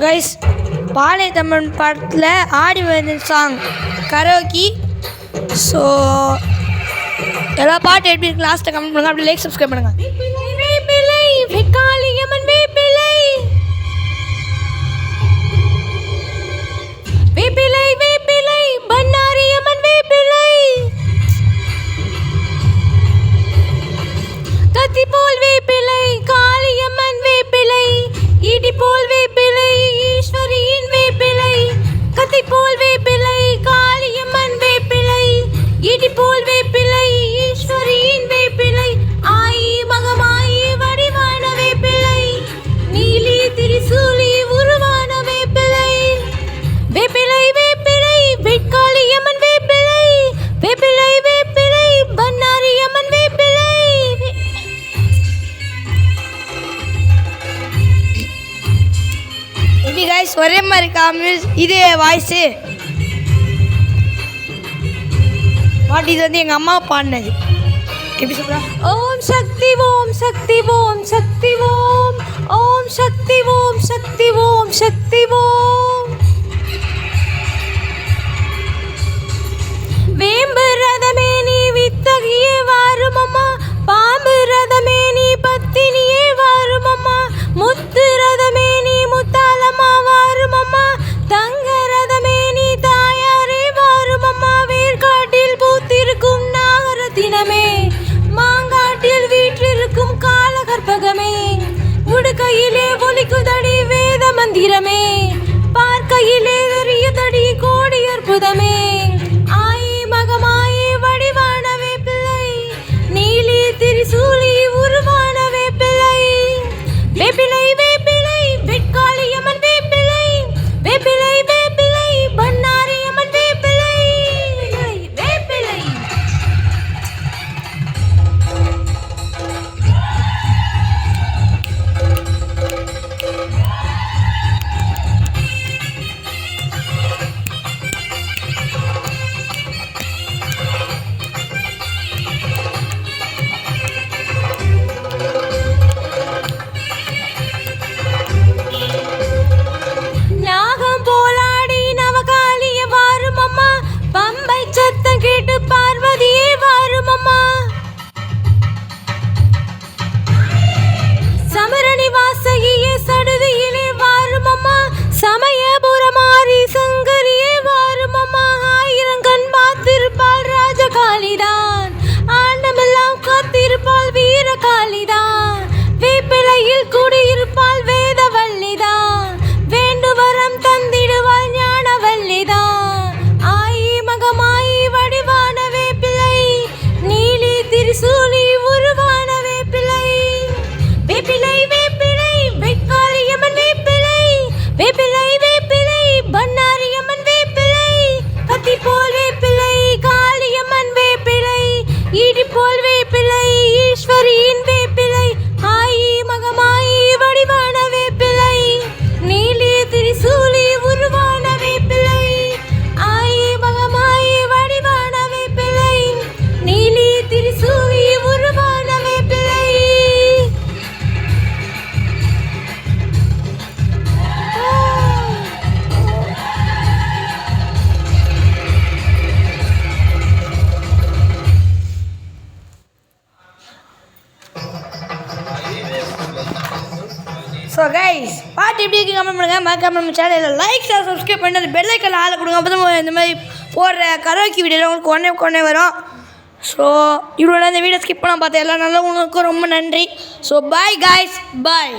Guys, பாலை தமிழ் பாடத்தில் ஆடி வந்த சாங் கரோக்கி. ஸோ எல்லா பாட்டு எப்படி இருக்கு லாஸ்ட்டை கமெண்ட் பண்ணுங்கள். அப்படி லைக் சப்ஸ்கிரைப் பண்ணுங்கள். வேப்பிலை வேப்பிலை பண்ணாரி அம்மன் வேப்பிலை, கத்தி போல் வேப்பிலை காளியம்மன் வேப்பிலை, இடி போல் வேப்பிலை ஈஸ்வரியின் வேப்பிலை, கத்தி போல் வேப்பிலை காளியம்மன் வேப்பிலை, இடி போல் வேப்பிலை ஈஸ்வரியின் வேப்பிலை, ஆயி மகமாயி வடிவான வேப்பிலை, நீலி திரிசூலி உருவான வேப்பிலை, வேப்பிலை வேப்பிலை வெட்காளியம்மன் வேப்பிலை, வேப்பிலை வேப்பிலை பண்ணாரியம்மன் வேப்பிலை. எப்படி கைஸ் ஒரே மாதிரி இது வாய்ஸு பாட்டு. இது வந்து எங்கள் அம்மா பாடினது. எப்படி சொல்கிறா? ஓம் சக்தி ஓம் சக்தி ஓம் சக்தி ஓம், ஓம் சக்தி ஓம் சக்தி ஓம் சக்தி ஓம். வேம்பு ரதமே நீ வித்தகியே வாருமம்மா, பாம்பு ரதமே நீ பத்தினியே வாருமம்மா, முத்து ரதமே நீ முத்தாலம்மா வாருமம்மா, தங்க ரதமே நீ தாயாரே வாருமம்மா, வேர்காட்டில் பூத்திருக்கும் நாகரத்தினமே, மாங்காட்டில் வீற்றிருக்கும் காலகற்பகமே, உடுக்கையிலே ஒலிக்குதடி வேத மந்திரமே, பார்க்கையிலே தெரியுதடி கோடி அற்புதமே, மகமாயி வடிவான வேப்பிலை, நீலி திரிசூலி உருவான வேப்பிலை, வேப்பிலை வேப்பிலை வெட்காளியம்மன் வேப்பிலை, வேப்பிலை வேப்பிலை பண்ணாரியம்மன் வேப்பிலை, வேப்பிலை. நாகம் போலாடி நவகாளிய வாருமம்மா, பம்பை சத்தம் கேட்டு பார்வதியே வாருமம்மா, சமரணி வாசகியே சடுதியிலே வாருமம்மா, சமயபுரமாரி சங்கரியே வாருமம்மா, ஆயிரங்கண் பார்த்திருப்பாள் ராஜகாளிதான், ஆண்டமெல்லாம் காத்திருப்பாள் வீரகாளிதான், வேப்பிலையில் கூடியிருப்பாள் வேதவல்லிதான், வேண்டுவரம் தந்திடுவாள் ஞானவல்லிதான், ஆயி மகமாயி வடிவான வேப்பிலை, நீலி திரிசூலி உருவான வேப்பிலை, வேப்பிலை வேப்பிலை வெட்காளியம்மன் வேப்பிலை, வேப்பிலை வேப்பிலை பண்ணாரியம்மன் வேப்பிலை, கத்தி போல் வேப்பிலை காளியம்மன் வேப்பிலை, இடி போல் வேப்பிலை ஈஸ்வரியின் வேப்பிலை, ஆயி மகமாயி வடிவான வேப்பிலை, நீலி திரிசூலி உருவான வேப்பிலை, ஆயி மகமாயி வடிவான வேப்பிலை, நீலி திரிசூலி உருவான வேப்பிலை. ஸோ கைஸ், பாட்டு எப்படி இருக்கு கமெண்ட் பண்ணுங்கள். மறக்காம நம்ம சேனலில் லைக் ஷேர் சப்ஸ்கிரைப் பண்ணி அந்த பெல் ஐக்கான் ஆளை கொடுங்க. அப்போ தான் இந்த மாதிரி போடுற கரோக்கி வீடியோவில் உங்களுக்கு உடனே வரும். ஸோ இவ்வளோ இந்த வீடியோ ஸ்கிப் பண்ண பார்த்தேன் எல்லா நல்லவங்களுக்கும் ரொம்ப நன்றி. ஸோ பாய் கைஸ், பாய்.